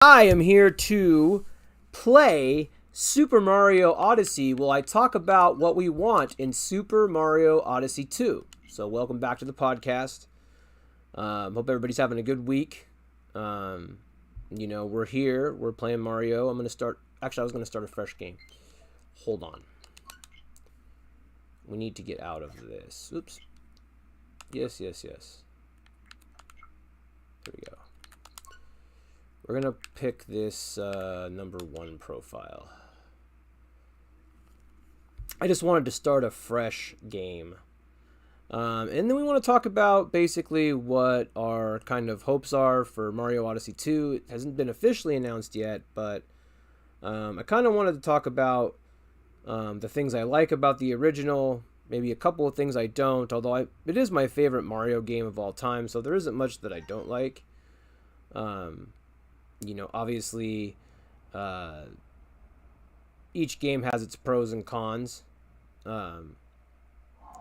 I am here to play Super Mario Odyssey. Well, I talk about what we want in Super Mario Odyssey 2. So welcome back to the podcast. Hope everybody's having a good week. We're here. We're playing Mario. I'm going to start... Actually, I was going to start a fresh game. Hold on. We need to get out of this. Oops. Yes. Here we go. We're going to pick this number 1 profile. I just wanted to start a fresh game. And then we want to talk about basically what our kind of hopes are for Mario Odyssey 2. It hasn't been officially announced yet, but I kind of wanted to talk about the things I like about the original, maybe a couple of things I don't, although it is my favorite Mario game of all time, so there isn't much that I don't like. Obviously, each game has its pros and cons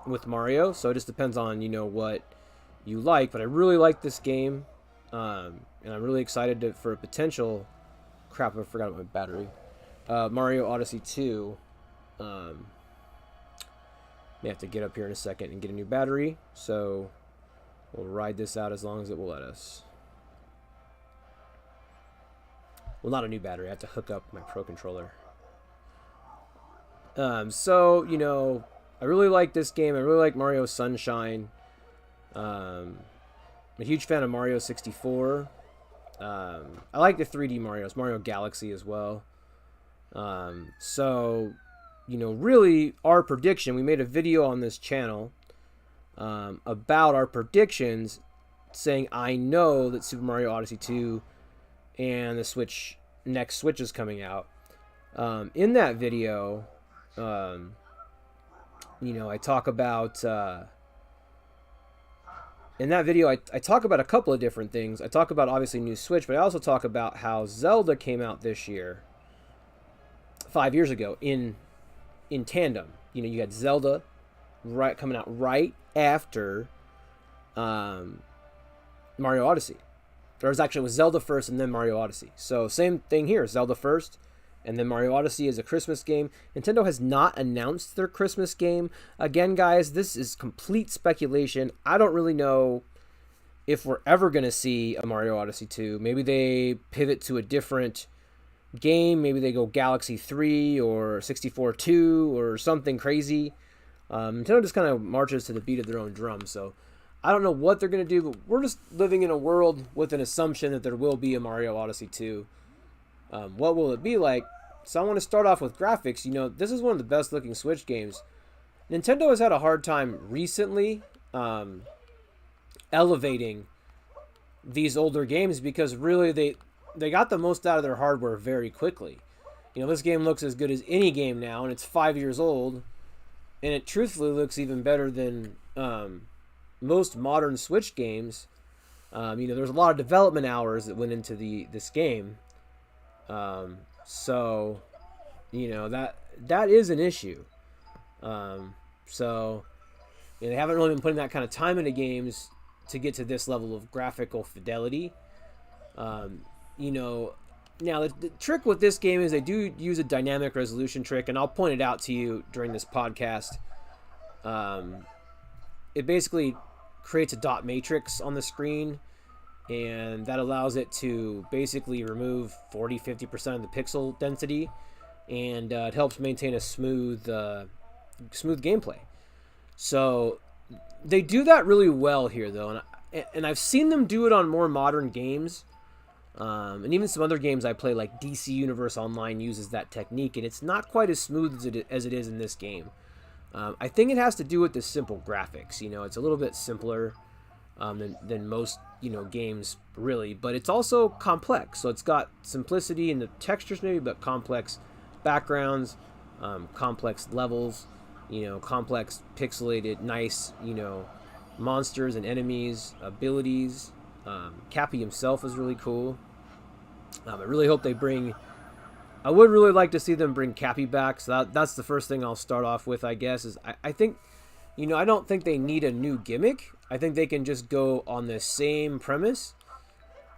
with Mario, so it just depends on, what you like. But I really like this game, and I'm really excited for a potential... Crap, I forgot about my battery. Mario Odyssey 2. May have to get up here in a second and get a new battery, so we'll ride this out as long as it will let us. Well, not a new battery. I have to hook up my Pro Controller. I really like this game. I really like Mario Sunshine. I'm a huge fan of Mario 64. I like the 3D Marios, Mario Galaxy as well. Really our prediction, we made a video on this channel about our predictions, saying I know that Super Mario Odyssey 2 and the next Switch is coming out. In that video, I talk about... In that video, I talk about a couple of different things. I talk about, obviously, new Switch, but I also talk about how Zelda came out this year, 5 years ago, in tandem. You had Zelda coming out right after Mario Odyssey. It was Zelda first and then Mario Odyssey. So same thing here, Zelda first and then Mario Odyssey is a Christmas game. Nintendo has not announced their Christmas game. Again, guys, this is complete speculation. I don't really know if we're ever going to see a Mario Odyssey 2. Maybe they pivot to a different game. Maybe they go Galaxy 3 or 64 2 or something crazy. Nintendo just kind of marches to the beat of their own drum, so... I don't know what they're going to do, but we're just living in a world with an assumption that there will be a Mario Odyssey 2. What will it be like? So I want to start off with graphics. This is one of the best looking Switch games. Nintendo has had a hard time recently elevating these older games because really they got the most out of their hardware very quickly. This game looks as good as any game now, and it's 5 years old, and it truthfully looks even better than... most modern Switch games. There's a lot of development hours that went into this game. That is an issue. They haven't really been putting that kind of time into games to get to this level of graphical fidelity. Now the trick with this game is they do use a dynamic resolution trick, and I'll point it out to you during this podcast. It basically creates a dot matrix on the screen, and that allows it to basically remove 40-50% of the pixel density, and it helps maintain a smooth gameplay. So they do that really well here, though, and I've seen them do it on more modern games, and even some other games I play, like DC Universe Online, uses that technique, and it's not quite as smooth as it is in this game. I think it has to do with the simple graphics. It's a little bit simpler than most, games, really. But it's also complex. So it's got simplicity in the textures, maybe, but complex backgrounds, complex levels, complex pixelated, nice, monsters and enemies, abilities. Cappy himself is really cool. I really hope they bring... I would really like to see them bring Cappy back, so that's the first thing I'll start off with, I guess, is I think, I don't think they need a new gimmick. I think they can just go on the same premise.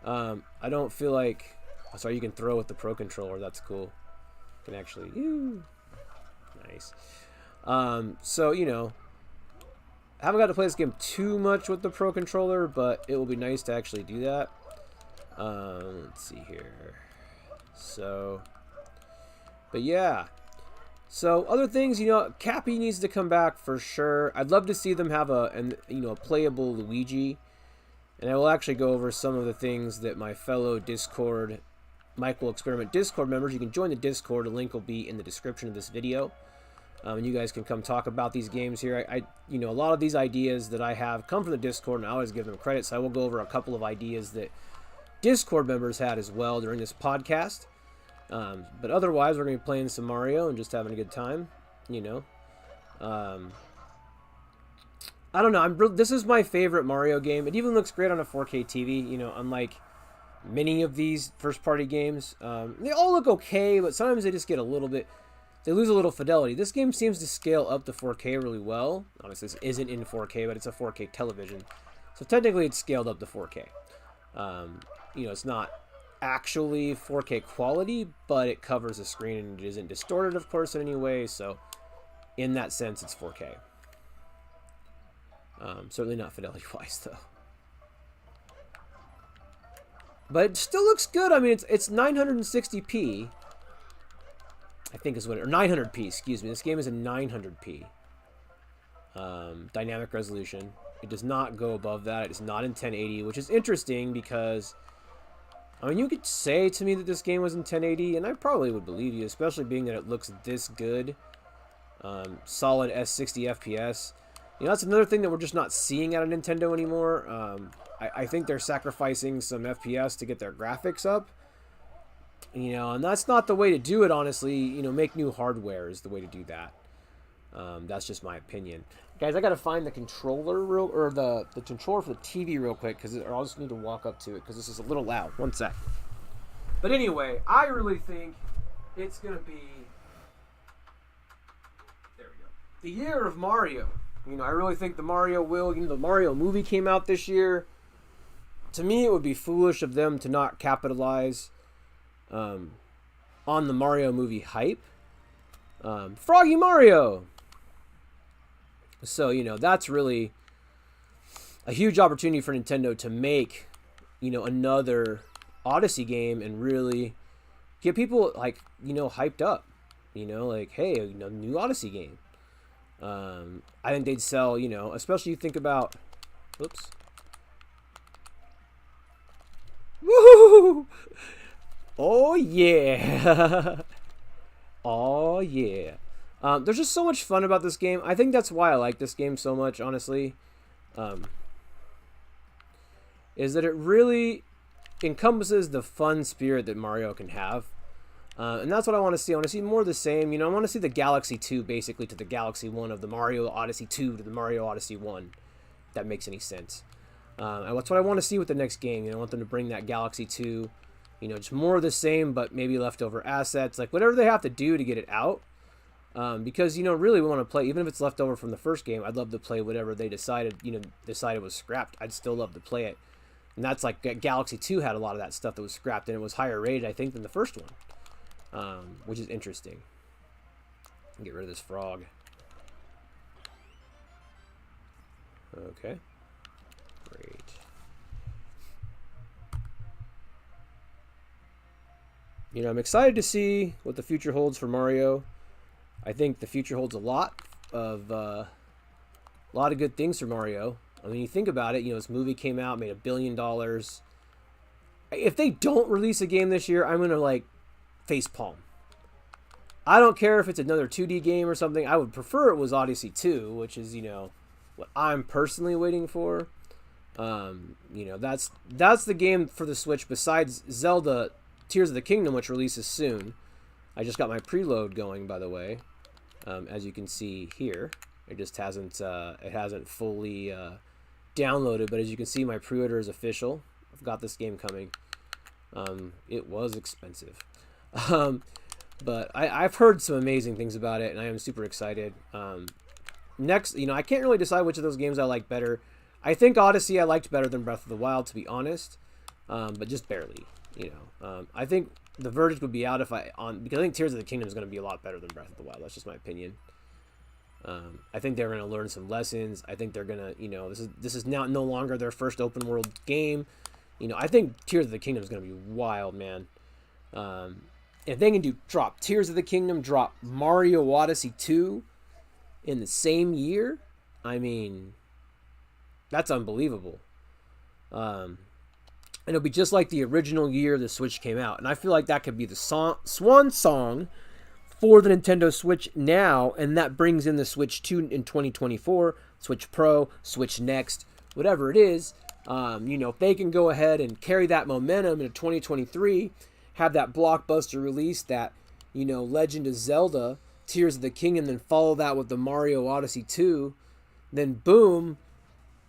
I don't feel like Sorry, you can throw with the Pro Controller. That's cool. You can actually... Ew. Nice. So, you know, I haven't got to play this game too much with the Pro Controller, but it will be nice to actually do that. Let's see here. So, but yeah. So, other things, you know, Cappy needs to come back for sure. I'd love to see them have a playable Luigi. And I will actually go over some of the things that my fellow Discord, Mike Will Experiment Discord members, you can join the Discord. The link will be in the description of this video. And you guys can come talk about these games here. You know, a lot of these ideas that I have come from the Discord, and I always give them credit. So I will go over a couple of ideas that Discord members had as well during this podcast. But otherwise, we're going to be playing some Mario and just having a good time, you know. I don't know. This is my favorite Mario game. It even looks great on a 4K TV, you know, unlike many of these first-party games. They all look okay, but sometimes they just get a little bit... They lose a little fidelity. This game seems to scale up to 4K really well. Honestly, this isn't in 4K, but it's a 4K television. So technically, it's scaled up to 4K. You know, it's not actually 4K quality, but it covers the screen and it isn't distorted, of course, in any way. So in that sense, it's 4K. Certainly not fidelity-wise, though. But it still looks good. I mean, it's 960p. I think is what it, or 900p, excuse me. This game is a 900p dynamic resolution. It does not go above that. It is not in 1080, which is interesting because, I mean, you could say to me that this game was in 1080, and I probably would believe you, especially being that it looks this good. Solid S60 FPS. You know, that's another thing that we're just not seeing out of Nintendo anymore. I think they're sacrificing some FPS to get their graphics up. You know, and that's not the way to do it, honestly. You know, make new hardware is the way to do that. That's just my opinion. Guys, I gotta find the controller the controller for the TV real quick, or I'll just need to walk up to it because this is a little loud. One sec. But anyway, I really think it's gonna be, there we go, the year of Mario. You know, I really think the Mario movie came out this year. To me, it would be foolish of them to not capitalize on the Mario movie hype. Froggy Mario! So, you know, that's really a huge opportunity for Nintendo to make, you know, another Odyssey game and really get people, like, you know, hyped up. You know, like, hey, you know, new Odyssey game. I think they'd sell, you know, especially you think about, whoops. Woo! Oh, yeah. Oh, yeah. There's just so much fun about this game. I think that's why I like this game so much, honestly. Is that it really encompasses the fun spirit that Mario can have. And that's what I want to see. I want to see more of the same. You know, I want to see the Galaxy 2 basically to the Galaxy 1 of the Mario Odyssey 2 to the Mario Odyssey 1. If that makes any sense. And that's what I want to see with the next game. You know, I want them to bring that Galaxy 2, you know, just more of the same, but maybe leftover assets, like whatever they have to do to get it out. Because, you know, really we want to play, even if it's leftover from the first game, I'd love to play whatever they decided was scrapped. I'd still love to play it. And that's like Galaxy 2 had a lot of that stuff that was scrapped, and it was higher rated, I think, than the first one, which is interesting. Get rid of this frog. Okay. Great. You know, I'm excited to see what the future holds for Mario. I think the future holds a lot of good things for Mario. I mean, you think about it, you know, this movie came out, made $1 billion. If they don't release a game this year, I'm going to, like, facepalm. I don't care if it's another 2D game or something. I would prefer it was Odyssey 2, which is, you know, what I'm personally waiting for. You know, that's the game for the Switch besides Zelda Tears of the Kingdom, which releases soon. I just got my preload going, by the way. As you can see here, it just hasn't fully downloaded, but as you can see, my pre-order is official. I've got this game coming. It was expensive, but I've heard some amazing things about it, and I am super excited. Next, you know, I can't really decide which of those games I like better. I think Odyssey I liked better than Breath of the Wild, to be honest, but just barely. I think the verdict would be out because I think Tears of the Kingdom is going to be a lot better than Breath of the Wild. That's just my opinion. I think they're going to learn some lessons. I think they're going to, this is now no longer their first open world game. I think Tears of the Kingdom is going to be wild, man. If they can drop Tears of the Kingdom, drop Mario Odyssey 2 in the same year, I mean, that's unbelievable. And it'll be just like the original year the Switch came out. And I feel like that could be the swan song for the Nintendo Switch now, and that brings in the Switch 2 in 2024, Switch Pro, Switch Next, whatever it is. If they can go ahead and carry that momentum into 2023, have that blockbuster release, that, Legend of Zelda, Tears of the Kingdom, then follow that with the Mario Odyssey 2, then boom,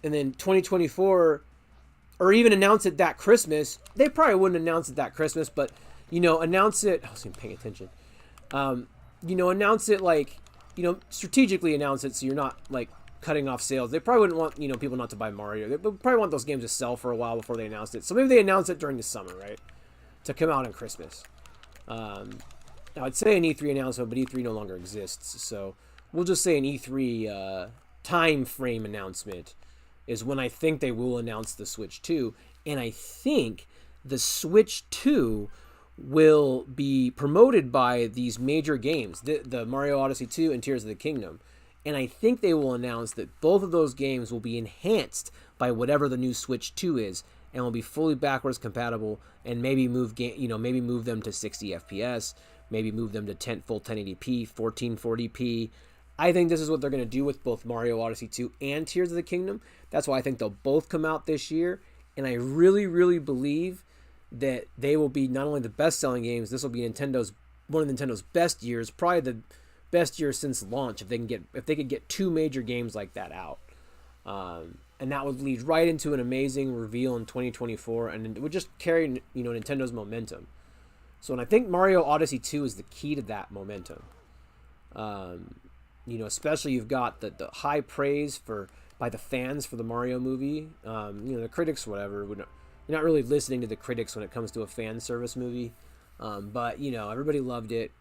and then 2024, or even announce it that Christmas. They probably wouldn't announce it that Christmas, but, announce it, I wasn't paying attention. Announce it strategically announce it so you're not cutting off sales. They probably wouldn't want, people not to buy Mario. They probably want those games to sell for a while before they announce it. So maybe they announce it during the summer, right? To come out on Christmas. I'd say an E3 announcement, but E3 no longer exists. So we'll just say an E3 time frame announcement is when I think they will announce the Switch 2. And I think the Switch 2 will be promoted by these major games, the Mario Odyssey 2 and Tears of the Kingdom. And I think they will announce that both of those games will be enhanced by whatever the new Switch 2 is, and will be fully backwards compatible, and maybe move them to 60 FPS, maybe move them to full 1080p, 1440p. I think this is what they're going to do with both Mario Odyssey 2 and Tears of the Kingdom. That's why I think they'll both come out this year, and I really, really believe that they will be not only the best-selling games, this will be one of Nintendo's best years, probably the best year since launch, if they could get two major games like that out. And that would lead right into an amazing reveal in 2024, and it would just carry, Nintendo's momentum. So, and I think Mario Odyssey 2 is the key to that momentum. Especially you've got the high praise by the fans for the Mario movie. The critics, whatever, you're not really listening to the critics when it comes to a fan service movie. But, everybody loved it.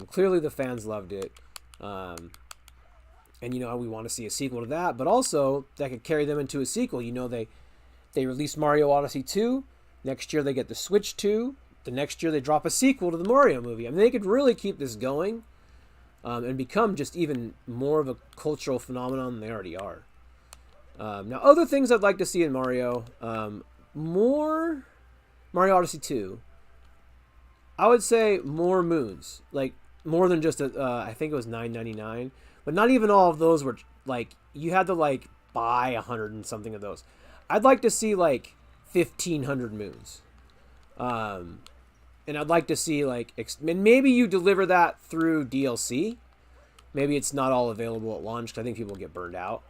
Clearly the fans loved it. And, we want to see a sequel to that. But also, that could carry them into a sequel. They released Mario Odyssey 2. Next year they get the Switch 2. The next year they drop a sequel to the Mario movie. I mean, they could really keep this going and become just even more of a cultural phenomenon than they already are. Now, other things I'd like to see in Mario. More Mario Odyssey 2. I would say more moons. More than just I think it was $9.99. But not even all of those were, you had to, buy 100 and something of those. I'd like to see, 1,500 moons. And I'd like to see, and maybe you deliver that through DLC. Maybe it's not all available at launch, because I think people get burned out.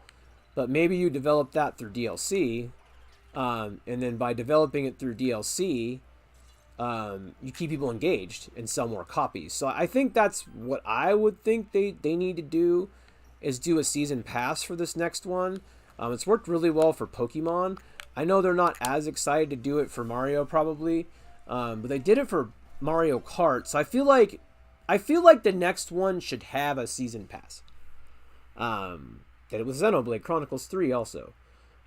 But maybe you develop that through DLC, and then by developing it through DLC, you keep people engaged and sell more copies. So I think that's what I would think they need to do, is do a season pass for this next one. It's worked really well for Pokemon. I know they're not as excited to do it for Mario probably, but they did it for Mario Kart. So I feel like the next one should have a season pass. That it was Xenoblade Chronicles 3 also.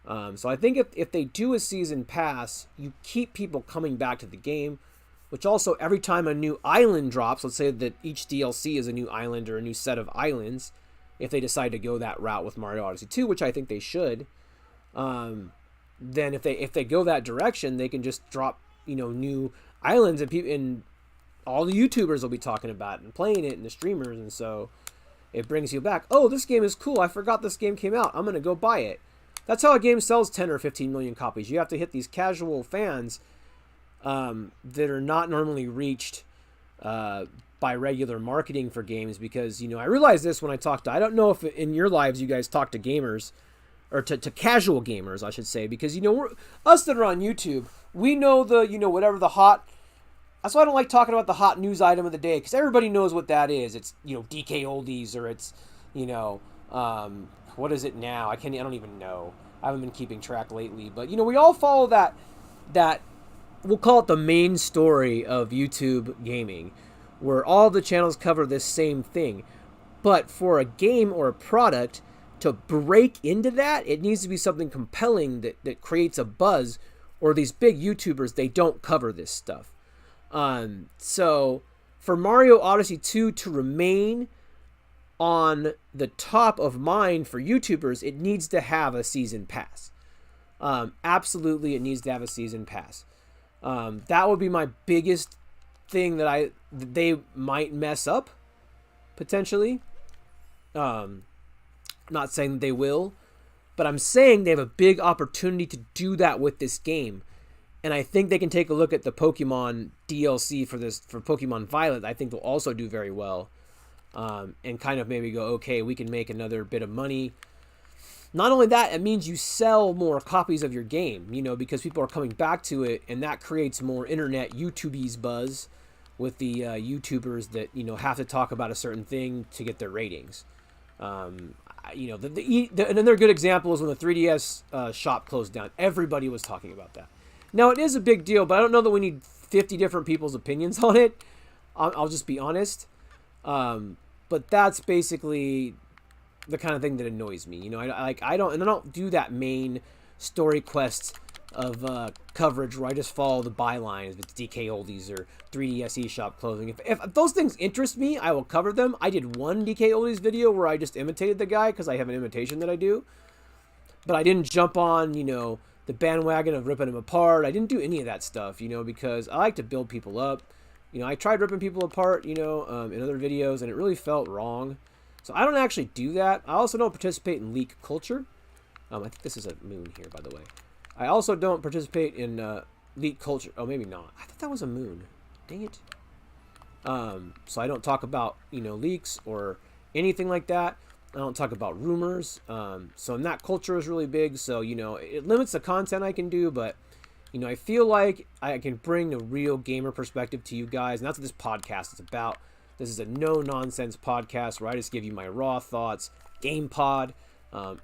So I think if they do a season pass, you keep people coming back to the game, which also every time a new island drops, let's say that each DLC is a new island or a new set of islands, if they decide to go that route with Mario Odyssey 2, which I think they should, then if they go that direction, they can just drop, new islands, and all the YouTubers will be talking about it and playing it, and the streamers, and so it brings you back. Oh, this game is cool. I forgot this game came out. I'm going to go buy it. That's how a game sells 10 or 15 million copies. You have to hit these casual fans that are not normally reached by regular marketing for games, because, I realize this when I talk to, I don't know if in your lives you guys talk to gamers, or to casual gamers, I should say, because, us that are on YouTube, we know whatever the hot, that's why I don't like talking about the hot news item of the day, because everybody knows what that is. It's, DK Oldies, or it's, what is it now? I don't even know. I haven't been keeping track lately, but we all follow that we'll call it the main story of YouTube gaming, where all the channels cover this same thing. But for a game or a product to break into that, it needs to be something compelling that creates a buzz, or these big YouTubers, they don't cover this stuff. So for Mario Odyssey 2 to remain on the top of mind for YouTubers, it needs to have a season pass. Absolutely, it needs to have a season pass. That would be my biggest thing that they might mess up, potentially. Not saying that they will, but I'm saying they have a big opportunity to do that with this game. And I think they can take a look at the Pokemon DLC for Pokemon Violet. I think they'll also do very well. And kind of maybe go, okay, we can make another bit of money. Not only that, it means you sell more copies of your game, because people are coming back to it, and that creates more internet YouTubies buzz with the YouTubers that, have to talk about a certain thing to get their ratings. Another good example is when the 3DS shop closed down. Everybody was talking about that. Now, it is a big deal, but I don't know that we need 50 different people's opinions on it. I'll just be honest. But that's basically the kind of thing that annoys me. I don't do that main story quest of coverage where I just follow the bylines with DK Oldies or 3DS eShop closing. If those things interest me, I will cover them. I did one DK Oldies video where I just imitated the guy because I have an imitation that I do. But I didn't jump on, the bandwagon of ripping him apart. I didn't do any of that stuff, because I like to build people up. I tried ripping people apart, in other videos, and it really felt wrong. So I don't actually do that. I also don't participate in leak culture. I think this is a moon here, by the way. I also don't participate in leak culture. Oh, maybe not. I thought that was a moon. Dang it. So I don't talk about, leaks or anything like that. I don't talk about rumors. So that culture is really big. So, it limits the content I can do, but I feel like I can bring a real gamer perspective to you guys, and that's what this podcast is about. This is a no-nonsense podcast where I just give you my raw thoughts. Game pod.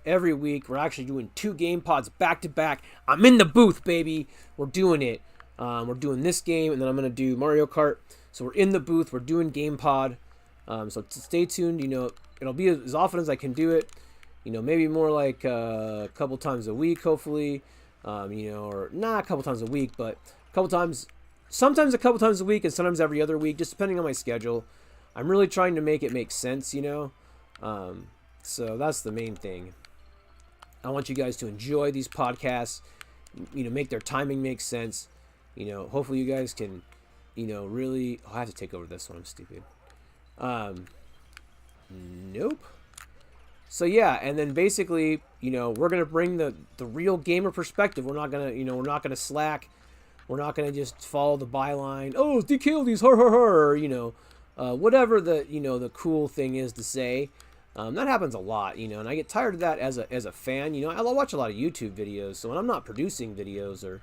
Every week, we're actually doing 2 game pods back-to-back. I'm in the booth, baby. We're doing it. We're doing this game, and then I'm going to do Mario Kart. So we're in the booth. We're doing game pod. So stay tuned. It'll be as often as I can do it. Maybe more like a couple times a week, hopefully. Or not a couple times a week, but a couple times, sometimes a couple times a week, and sometimes every other week, just depending on my schedule. I'm really trying to make it make sense, so that's the main thing. I want you guys to enjoy these podcasts, make their timing make sense. Hopefully you guys can, really, I have to take over this one. I'm stupid. Nope. So yeah, and then basically, we're gonna bring the real gamer perspective. We're not gonna slack. We're not gonna just follow the byline. Oh, DK these, har har har. Whatever the cool thing is to say. That happens a lot, and I get tired of that as a fan. I watch a lot of YouTube videos, so when I'm not producing videos or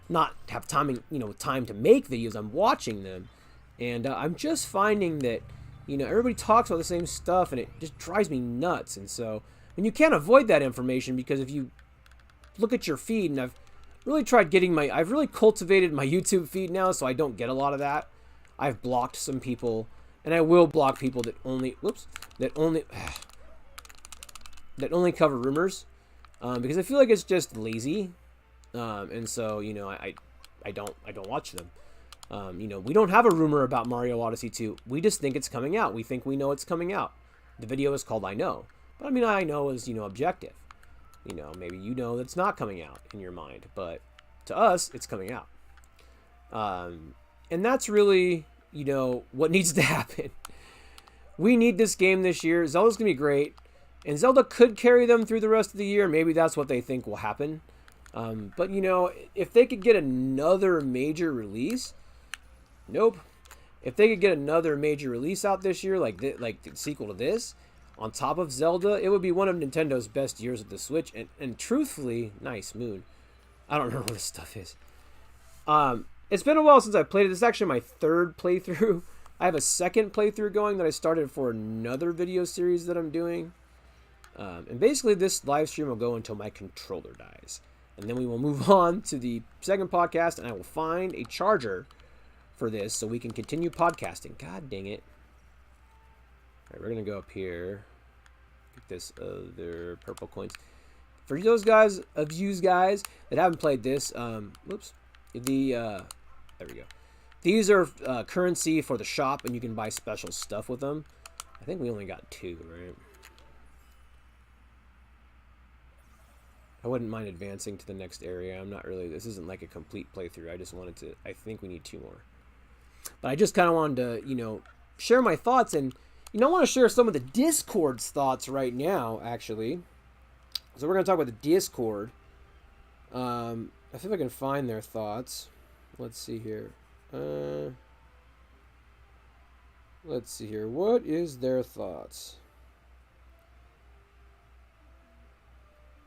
not have time to make videos, I'm watching them, and I'm just finding that. Everybody talks about the same stuff, and it just drives me nuts. And so, you can't avoid that information, because if you look at your feed, and I've really I've really cultivated my YouTube feed now, so I don't get a lot of that. I've blocked some people, and I will block people that only cover rumors, because I feel like it's just lazy, and so I don't watch them. We don't have a rumor about Mario Odyssey 2. We just think it's coming out. We think we know it's coming out. The video is called I Know. But I know is, objective. Maybe that it's not coming out in your mind. But to us, it's coming out. And that's really, what needs to happen. We need this game this year. Zelda's going to be great. And Zelda could carry them through the rest of the year. Maybe that's what they think will happen. But, if they could get another major release... Nope. If they could get another major release out this year, like the sequel to this, on top of Zelda, it would be one of Nintendo's best years with the Switch. And truthfully, nice moon. I don't know where this stuff is. It's been a while since I played it. This is actually my 3rd playthrough. I have a 2nd playthrough going that I started for another video series that I'm doing. And basically, this live stream will go until my controller dies. And then we will move on to the second podcast, and I will find a charger for this so we can continue podcasting. God dang it. All right, we're going to go up here. Get this other purple coins. For those guys, of you guys that haven't played this, whoops. There we go. These are currency for the shop, and you can buy special stuff with them. I think we only got 2, right? I wouldn't mind advancing to the next area. I'm not really, this isn't like a complete playthrough. I just wanted to, I think we need 2 more. But I just kind of wanted to, you know, share my thoughts. And, you know, I want to share some of the Discord's thoughts right now, actually. So we're going to talk about the Discord. I see if I can find their thoughts. Let's see here. Let's see here. What is their thoughts?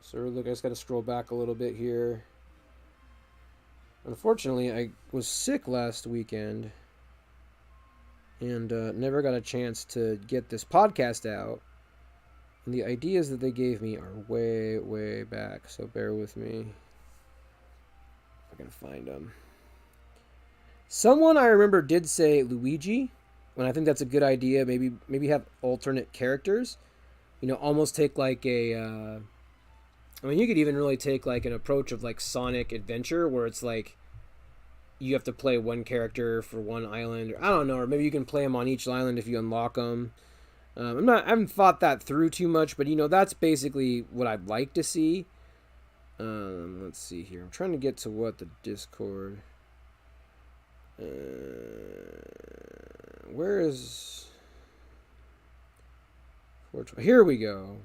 So look, I just got to scroll back a little bit here. Unfortunately, I was sick last weekend and never got a chance to get this podcast out. And the ideas that they gave me are way, way back. So bear with me. If I can find them. Someone I remember did say Luigi, and I think that's a good idea. Maybe have alternate characters. You know, almost take like a... I mean, you could even really take like an approach of like Sonic Adventure, where it's like you have to play one character for one island, or I don't know, or maybe you can play them on each island if you unlock them. I haven't thought that through too much, but you know, that's basically what I'd like to see. Let's see here. I'm trying to get to what the Discord. Where is? Here we go.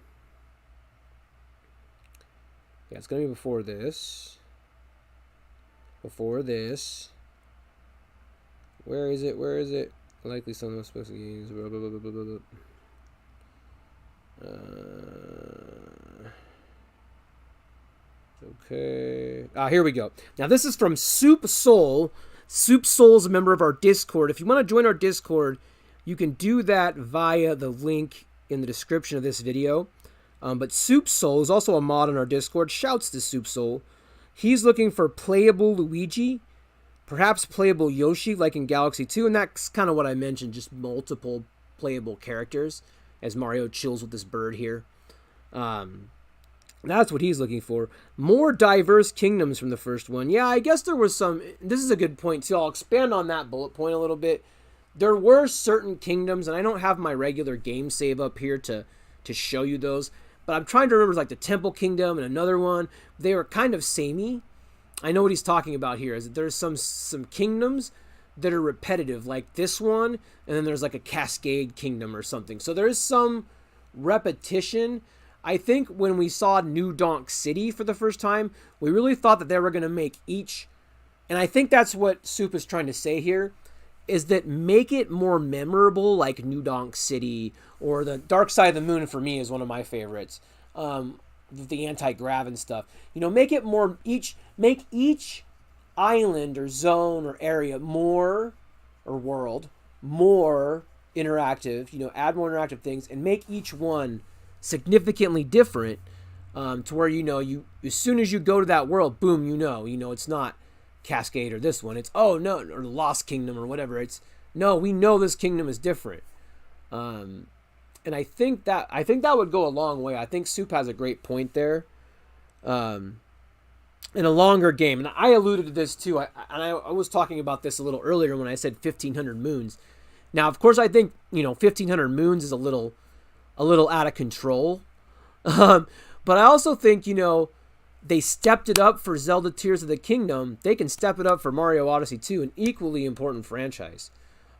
Yeah, it's gonna be before this. Before this. Where is it? Where is it? Likely some of supposed to use. Blah, blah, blah, blah, blah, blah. Okay. Here we go. Now this is from Soup Soul. Soup Soul is a member of our Discord. If you want to join our Discord, you can do that via the link in the description of this video. But Soup Soul is also a mod on our Discord. Shouts to Soup Soul. He's looking for playable Luigi, perhaps playable Yoshi like in Galaxy 2, and that's kind of what I mentioned, just multiple playable characters as Mario chills with this bird here. That's what he's looking for. More diverse kingdoms from the first one. Yeah, I guess there was some... This is a good point, too. I'll expand on that bullet point a little bit. There were certain kingdoms, and I don't have my regular game save up here to show you those, but I'm trying to remember like the Temple Kingdom and another one. They were kind of samey. I know what he's talking about here, is that there's some kingdoms that are repetitive, like this one, and then there's like a Cascade Kingdom or something. So there is some repetition. I think when we saw New Donk City for the first time, we really thought that they were going to make each, and I think that's what Soup is trying to say here, is that make it more memorable, like New Donk City, or the Dark Side of the Moon for me is one of my favorites. The anti-grav and stuff. You know, make it more, make each island or zone or area more, or world, more interactive, you know, add more interactive things, and make each one significantly different, to where, you know, you, as soon as you go to that world, boom, you know, it's not Cascade or this one, it's, oh no, or Lost Kingdom or whatever, it's, no, we know this kingdom is different. And I think that would go a long way. I think Soup has a great point there. In a longer game, and I alluded to this too, I was talking about this a little earlier when I said 1,500 moons. Now, of course, I think, you know, 1,500 moons is a little out of control. But I also think, you know, they stepped it up for Zelda Tears of the Kingdom. They can step it up for Mario Odyssey 2, an equally important franchise,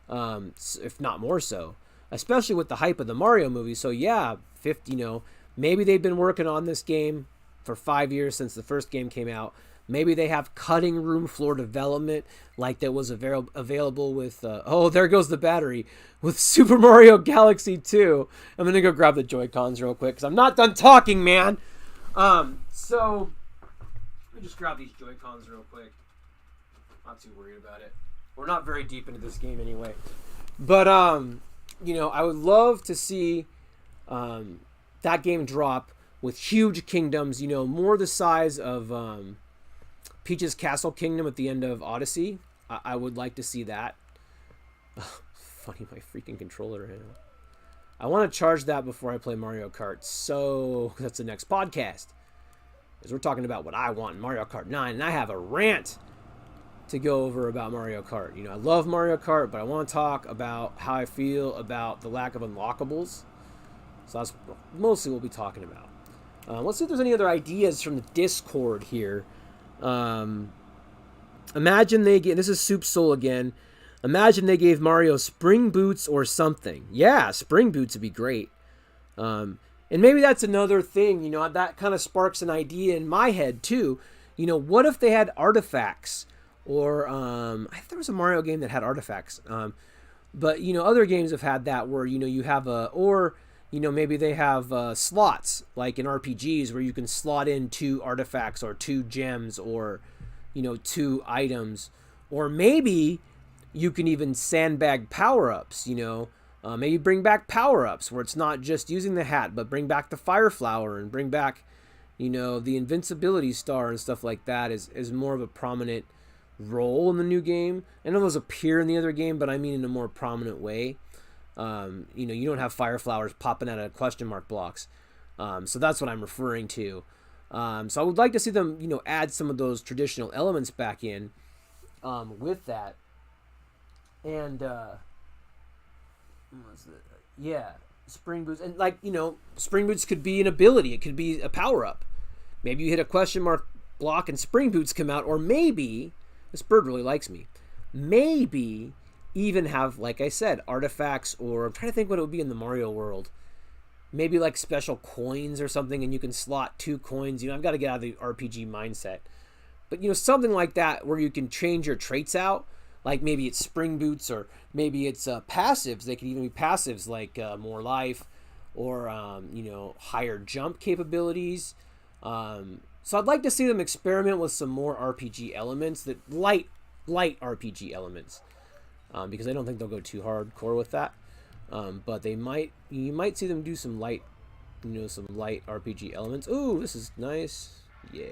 if not more so, especially with the hype of the Mario movie. So yeah, you know, maybe they've been working on this game for 5 years since the first game came out. Maybe they have cutting room floor development like that was available with, oh, there goes the battery, with Super Mario Galaxy 2. I'm going to go grab the Joy-Cons real quick because I'm not done talking, man. So, let me just grab these Joy-Cons real quick. Not too worried about it. We're not very deep into this game anyway. But, you know, I would love to see that game drop with huge kingdoms, you know, more the size of Peach's Castle Kingdom at the end of Odyssey. I would like to see that. Funny, my freaking controller right now. I want to charge that before I play Mario Kart, so that's the next podcast. Because we're talking about what I want in Mario Kart 9, and I have a rant to go over about Mario Kart. You know, I love Mario Kart, but I want to talk about how I feel about the lack of unlockables. So that's mostly what we'll be talking about. Let's see if there's any other ideas from the Discord here. Imagine they get, this is Soup Soul again. Imagine they gave Mario spring boots or something. Yeah, spring boots would be great. And maybe that's another thing, you know, that kind of sparks an idea in my head too. You know, what if they had artifacts? Or I think there was a Mario game that had artifacts. But, you know, other games have had that where, you know, you have you know, maybe they have slots, like in RPGs, where you can slot in 2 artifacts or 2 gems or, you know, 2 items. Or maybe you can even sandbag power-ups, you know. Maybe bring back power-ups where it's not just using the hat, but bring back the fire flower and bring back, you know, the invincibility star and stuff like that is more of a prominent role in the new game. I know those appear in the other game, but I mean in a more prominent way. You know, you don't have fire flowers popping out of question mark blocks. So that's what I'm referring to. So I would like to see them, you know, add some of those traditional elements back in with that. And yeah, spring boots. And like, you know, spring boots could be an ability. It could be a power up. Maybe you hit a question mark block and spring boots come out, or maybe this bird really likes me. Maybe even have, like I said, artifacts, or I'm trying to think what it would be in the Mario world. Maybe like special coins or something, and you can slot 2 coins. You know, I've got to get out of the RPG mindset. But, you know, something like that where you can change your traits out. Like maybe it's spring boots, or maybe it's passives. They could even be passives like more life, or, you know, higher jump capabilities. So I'd like to see them experiment with some more RPG elements, that light RPG elements, because I don't think they'll go too hardcore with that. But you might see them do some light, you know, some light RPG elements. Ooh, this is nice. Yeah.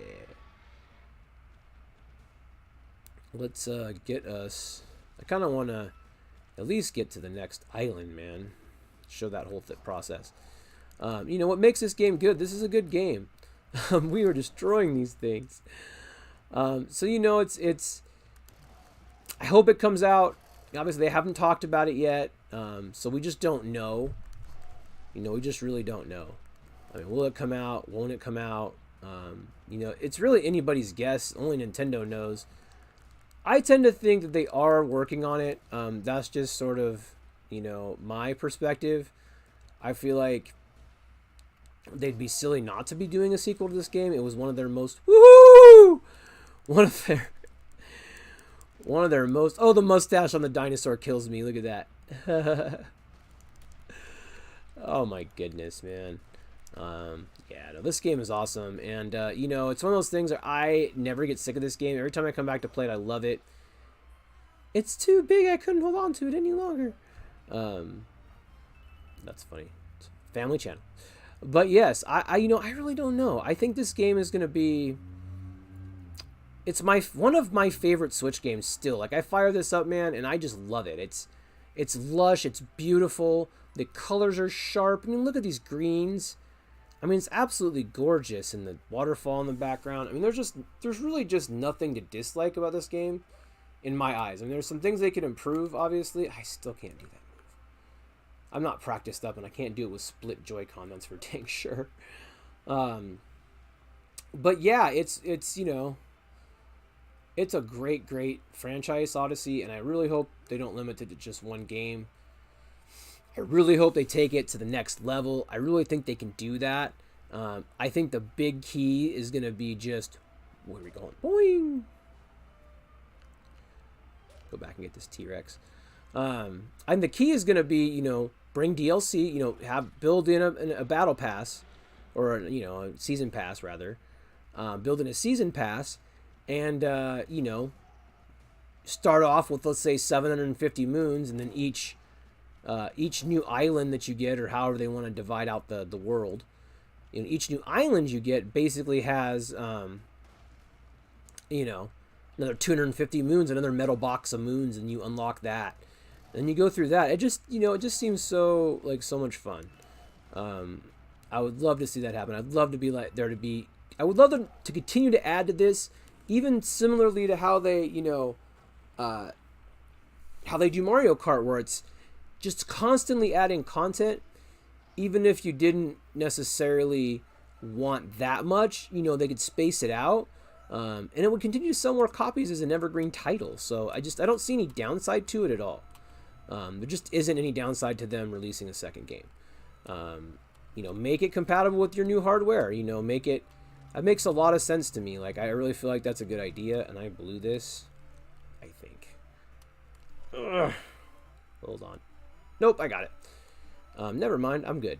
Let's get us. I kind of want to at least get to the next island, man. Show that whole process. You know what makes this game good? This is a good game. We were destroying these things. So, you know, it's. I hope it comes out. Obviously, they haven't talked about it yet. So we just don't know. You know, we just really don't know. I mean, will it come out? Won't it come out? You know, it's really anybody's guess. Only Nintendo knows. I tend to think that they are working on it. That's just sort of, you know, my perspective. I feel like they'd be silly not to be doing a sequel to this game. It was one of their most one of their most. Oh, the mustache on the dinosaur kills me. Look at that. Oh my goodness, man. Yeah, no, this game is awesome, and you know, it's one of those things where I never get sick of this game. Every time I come back to play it, I love it. It's too big. I couldn't hold on to it any longer. That's funny. It's Family Channel. But yes, I you know, I really don't know. I think this game is gonna be. It's one of my favorite Switch games still. Like, I fire this up, man, and I just love it. It's lush. It's beautiful. The colors are sharp. I mean, look at these greens. I mean, it's absolutely gorgeous, and the waterfall in the background. I mean, there's really just nothing to dislike about this game, in my eyes. I mean, there's some things they could improve, obviously. I still can't do that move. I'm not practiced up, and I can't do it with split Joy-Con, that's for dang sure. But yeah, it's you know, it's a great franchise, Odyssey, and I really hope they don't limit it to just one game. I really hope they take it to the next level. I really think they can do that. I think the big key is going to be just... Where are we going? Boing! Go back and get this T-Rex. And the key is going to be, you know, bring DLC, you know, build in a battle pass, or, you know, a season pass, rather. Build in a season pass, and, you know, start off with, let's say, 750 moons, and then each new island that you get, or however they want to divide out the world, each new island you get basically has, another 250 moons, another metal box of moons, and you unlock that. And you go through that. It just, it just seems so, so much fun. I would love to see that happen. I'd love to be I would love them to continue to add to this, even similarly to how they, how they do Mario Kart, where it's just constantly adding content, even if you didn't necessarily want that much, they could space it out. And it would continue to sell more copies as an evergreen title. So I don't see any downside to it at all. There just isn't any downside to them releasing a second game. Make it compatible with your new hardware. That makes a lot of sense to me. I really feel like that's a good idea, and I blew this, I think. Ugh. Hold on. Nope, I got it. Never mind, I'm good.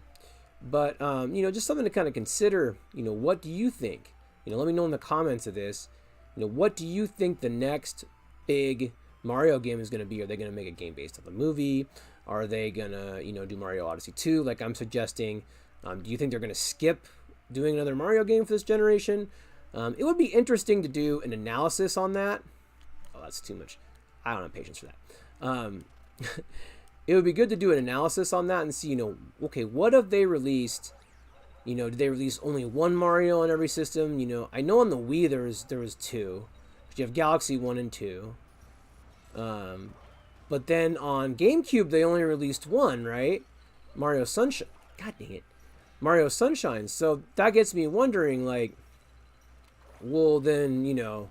But, just something to kind of consider. What do you think? Let me know in the comments of this. What do you think the next big Mario game is going to be? Are they going to make a game based on the movie? Are they going to, do Mario Odyssey 2 like I'm suggesting? Do you think they're going to skip doing another Mario game for this generation? It would be interesting to do an analysis on that. Oh, that's too much. I don't have patience for that. It would be good to do an analysis on that and see, okay, what have they released? Did they release only one Mario on every system? I know on the Wii there was two. But you have Galaxy 1 and 2. But then on GameCube, they only released one, right? Mario Sunshine. God dang it. Mario Sunshine. So that gets me wondering, well, then,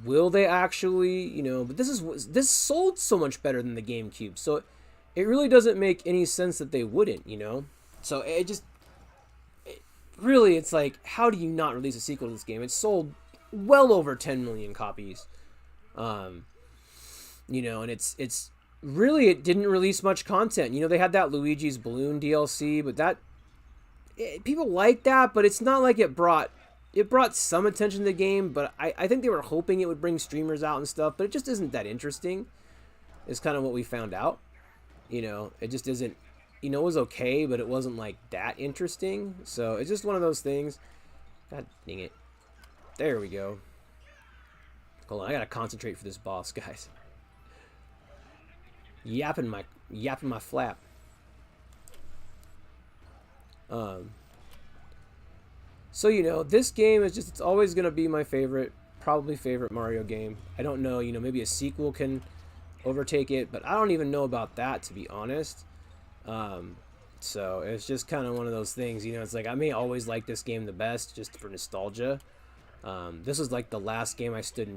will they actually, but this sold so much better than the GameCube. So it really doesn't make any sense that they wouldn't, So really, it's how do you not release a sequel to this game? It sold well over 10 million copies. And it's really, it didn't release much content. They had that Luigi's Balloon DLC, but people like that, but it's not like it brought some attention to the game, but I think they were hoping it would bring streamers out and stuff, but it just isn't that interesting, is kind of what we found out. It just isn't, it was okay, but it wasn't that interesting. So it's just one of those things. God dang it. There we go. Hold on, I gotta concentrate for this boss, guys. Yapping my flap. So, this game is it's always going to be my probably favorite Mario game. I don't know, maybe a sequel can overtake it, but I don't even know about that, to be honest. So it's just kind of one of those things, it's I may always like this game the best just for nostalgia. This was the last game I stood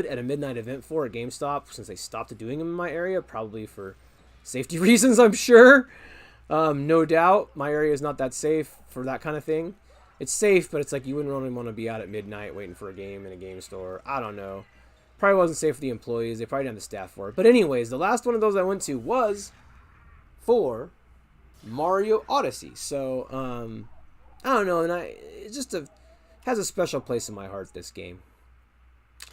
at a midnight event for at GameStop, since they stopped doing them in my area, probably for safety reasons, I'm sure. No doubt my area is not that safe for that kind of thing. It's safe, but it's you wouldn't really want to be out at midnight waiting for a game in a game store. I don't know. Probably wasn't safe for the employees. They probably didn't have the staff for it. But anyways, the last one of those I went to was for Mario Odyssey. So, I don't know. And it just has a special place in my heart, this game.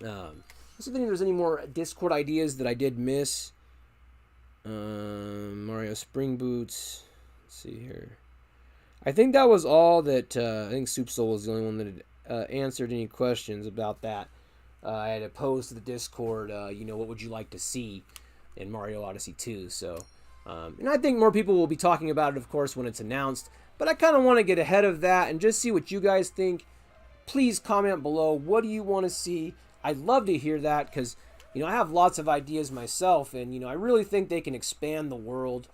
I don't think there's any more Discord ideas that I did miss. Mario Spring Boots. Let's see here. I think that was all that. I think Soup Soul was the only one that had answered any questions about that. I had posed to the Discord, what would you like to see in Mario Odyssey 2? So, and I think more people will be talking about it, of course, when it's announced. But I kind of want to get ahead of that and just see what you guys think. Please comment below. What do you want to see? I'd love to hear that, because I have lots of ideas myself, and I really think they can expand the world,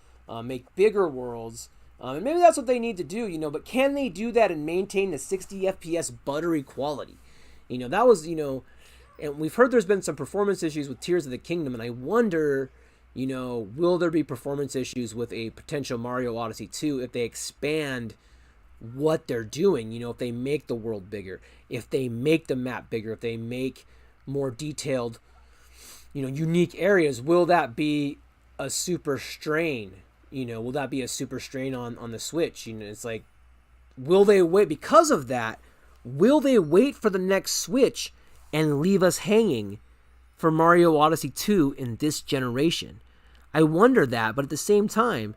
make bigger worlds, and maybe that's what they need to do, but can they do that and maintain the 60 FPS buttery quality? That was, and we've heard there's been some performance issues with Tears of the Kingdom, and I wonder, will there be performance issues with a potential Mario Odyssey 2 if they expand what they're doing, if they make the world bigger, if they make the map bigger, if they make more detailed, unique areas? Will that be a super strain? Will that be a super strain on the Switch? It's will they wait because of that? Will they wait for the next Switch and leave us hanging for Mario Odyssey 2 in this generation? I wonder that, but at the same time,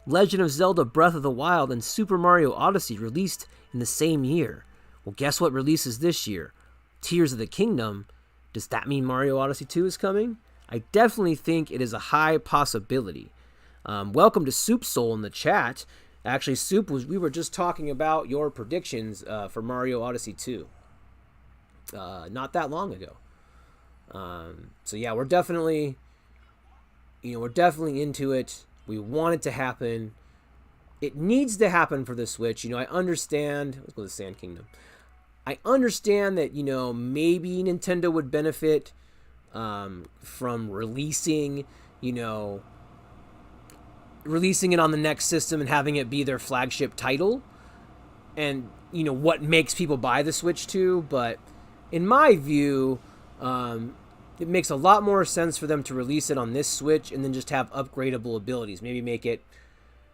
Legend of Zelda Breath of the Wild and Super Mario Odyssey released in the same year. Well, guess what releases this year? Tears of the Kingdom. Does that mean Mario Odyssey 2 is coming? I definitely think it is a high possibility. Welcome to Soup Soul in the chat. Actually, we were just talking about your predictions for Mario Odyssey 2. Not that long ago. So yeah, we're definitely into it. We want it to happen. It needs to happen for the Switch. I understand. Let's go to Sand Kingdom. I understand that, maybe Nintendo would benefit from releasing it on the next system and having it be their flagship title. And, what makes people buy the Switch 2. But in my view, it makes a lot more sense for them to release it on this Switch and then just have upgradable abilities. Maybe make it,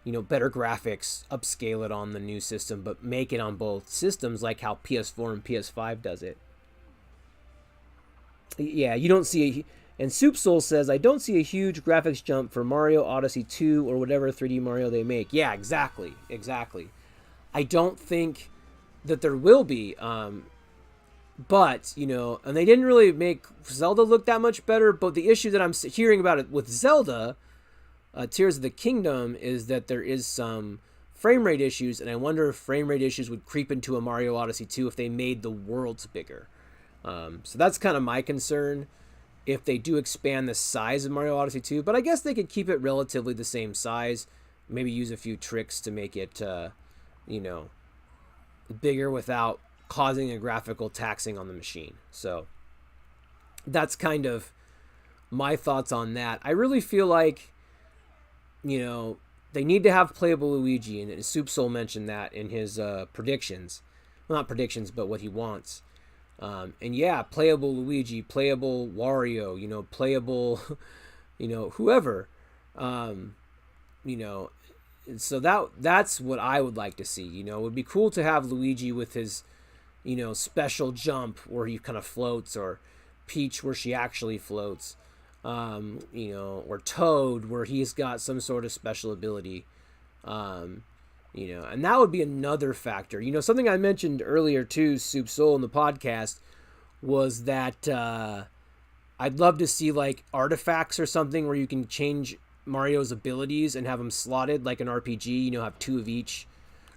better graphics, upscale it on the new system, but make it on both systems like how PS4 and PS5 does it. Yeah, you don't see and Soup Soul says, I don't see a huge graphics jump for Mario Odyssey 2 or whatever 3D Mario they make. Yeah, exactly. I don't think that there will be, but, and they didn't really make Zelda look that much better, but the issue that I'm hearing about it with Zelda, Tears of the Kingdom, is that there is some frame rate issues, and I wonder if frame rate issues would creep into a Mario Odyssey 2 if they made the worlds bigger. So that's kind of my concern if they do expand the size of Mario Odyssey 2, but I guess they could keep it relatively the same size, maybe use a few tricks to make it, bigger without causing a graphical taxing on the machine. So that's kind of my thoughts on that. I really feel like, they need to have playable Luigi, and Soup Soul mentioned that in his predictions. Well, not predictions, but what he wants. And yeah, playable Luigi, playable Wario, playable, whoever, so that's what I would like to see. It would be cool to have Luigi with his, special jump where he kind of floats, or Peach where she actually floats, or Toad where he's got some sort of special ability, and that would be another factor. Something I mentioned earlier too, Soup Soul, in the podcast, was that I'd love to see like artifacts or something where you can change Mario's abilities and have them slotted like an RPG, have two of each,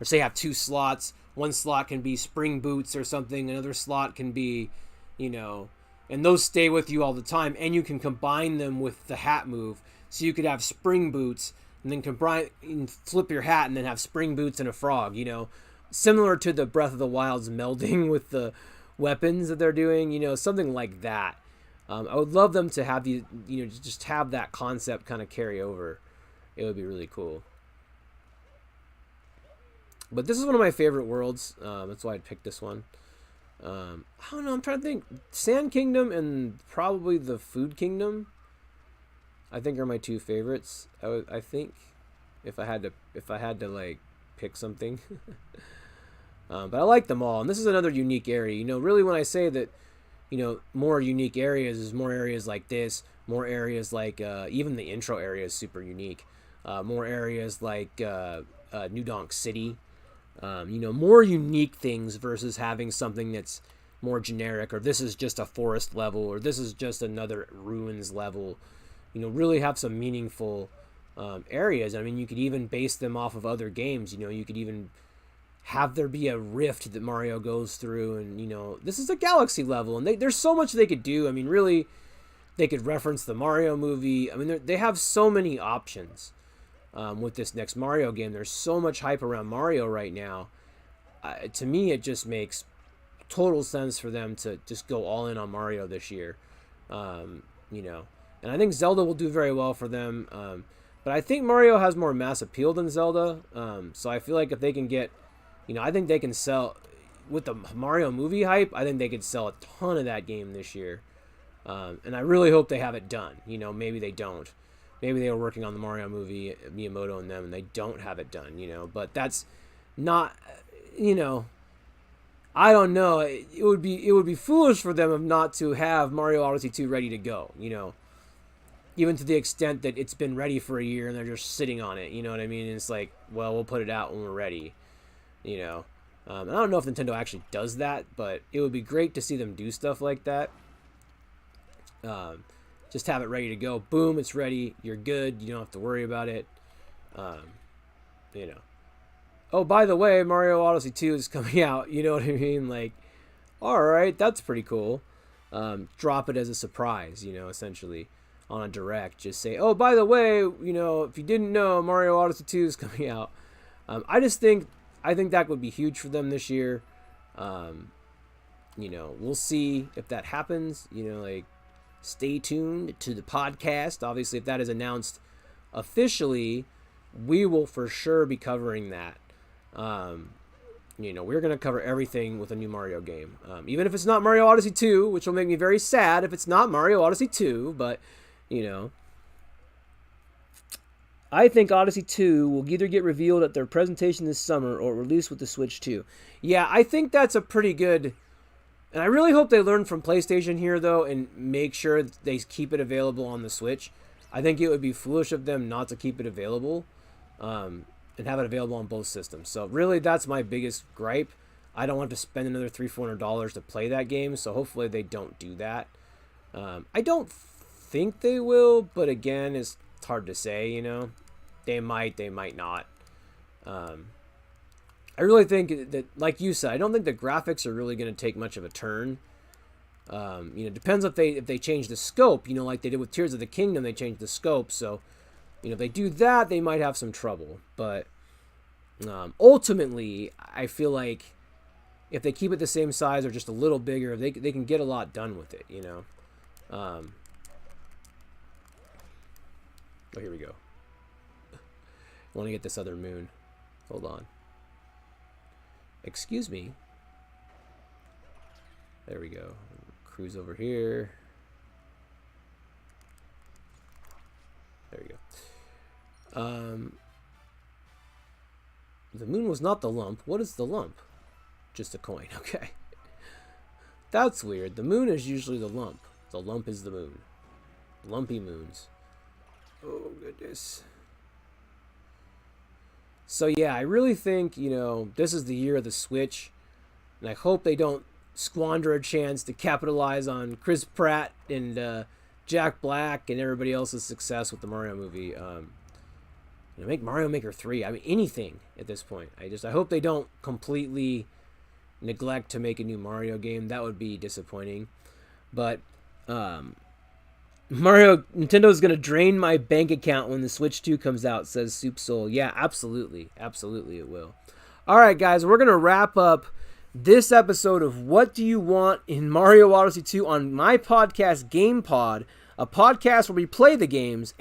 or say have two slots. One slot can be spring boots or something, another slot can be, and those stay with you all the time, and you can combine them with the hat move. So you could have spring boots and then combine and flip your hat and then have spring boots and a frog, similar to the Breath of the Wild's melding with the weapons that they're doing, something like that. I would love them to have these, just have that concept kind of carry over. It would be really cool. But this is one of my favorite worlds. That's why I picked this one. I don't know. I'm trying to think. Sand Kingdom and probably the Food Kingdom, I think, are my two favorites. I think if I had to like pick something. But I like them all, and this is another unique area. Really, when I say that, more unique areas is more areas like this, more areas like even the intro area is super unique. More areas like New Donk City. More unique things versus having something that's more generic, or this is just a forest level, or this is just another ruins level. Really have some meaningful areas. I mean, you could even base them off of other games. You could even have there be a rift that Mario goes through, and this is a galaxy level, and there's so much they could do. I mean, really, they could reference the Mario movie. I mean, they have so many options with this next Mario game. There's so much hype around Mario right now. To me, it just makes total sense for them to just go all in on Mario this year. And I think Zelda will do very well for them. But I think Mario has more mass appeal than Zelda. So I feel like if they can get, I think they can sell, with the Mario movie hype, I think they could sell a ton of that game this year. And I really hope they have it done. Maybe they don't. Maybe they were working on the Mario movie, Miyamoto and them, and they don't have it done, But that's not, I don't know. It would be foolish for them not to have Mario Odyssey 2 ready to go, even to the extent that it's been ready for a year and they're just sitting on it. You know what I mean? And it's like, well, we'll put it out when we're ready. You know, and I don't know if Nintendo actually does that, but it would be great to see them do stuff like that. Just have it ready to go. Boom, it's ready. You're good. You don't have to worry about it. You know. Oh, by the way, Mario Odyssey 2 is coming out. You know what I mean? Like, all right, that's pretty cool. Drop it as a surprise, you know, essentially on a direct. Just say, oh, by the way, you know, if you didn't know, Mario Odyssey 2 is coming out. I think that would be huge for them this year. You know, we'll see if that happens. You know, like, stay tuned to the podcast. Obviously, if that is announced officially, we will for sure be covering that. You know, we're going to cover everything with a new Mario game. Even if it's not Mario Odyssey 2, which will make me very sad if it's not Mario Odyssey 2, but, you know. I think Odyssey 2 will either get revealed at their presentation this summer or released with the Switch 2. Yeah, I think that's a pretty good... And I really hope they learn from PlayStation here, though, and make sure they keep it available on the Switch. I think it would be foolish of them not to keep it available. And have it available on both systems. So really, that's my biggest gripe. I don't want to spend another $300-$400 to play that game, so hopefully they don't do that. I don't think they will, but again, it's hard to say, you know. They might not. I really think that, like you said, I don't think the graphics are really going to take much of a turn. You know, it depends if they change the scope, you know, like they did with Tears of the Kingdom, they changed the scope, so... You know, if they do that, they might have some trouble. But ultimately, I feel like if they keep it the same size or just a little bigger, they can get a lot done with it, you know. Oh, here we go. I want to get this other moon. Hold on. Excuse me. There we go. Cruise over here. There we go. The moon was not the lump. What is the lump? Just a coin. Okay. That's weird. The moon is usually the lump. The lump is the moon. Lumpy moons. Oh, goodness. So, yeah, I really think, you know, this is the year of the Switch. And I hope they don't squander a chance to capitalize on Chris Pratt and Jack Black and everybody else's success with the Mario movie. You know, make Mario Maker 3. I mean, anything at this point. I hope they don't completely neglect to make a new Mario game. That would be disappointing. But Nintendo's going to drain my bank account when the Switch 2 comes out, says Soup Soul. Yeah, absolutely. Absolutely it will. All right, guys, we're going to wrap up this episode of What Do You Want in Mario Odyssey 2 on my podcast, GamePod, a podcast where we play the games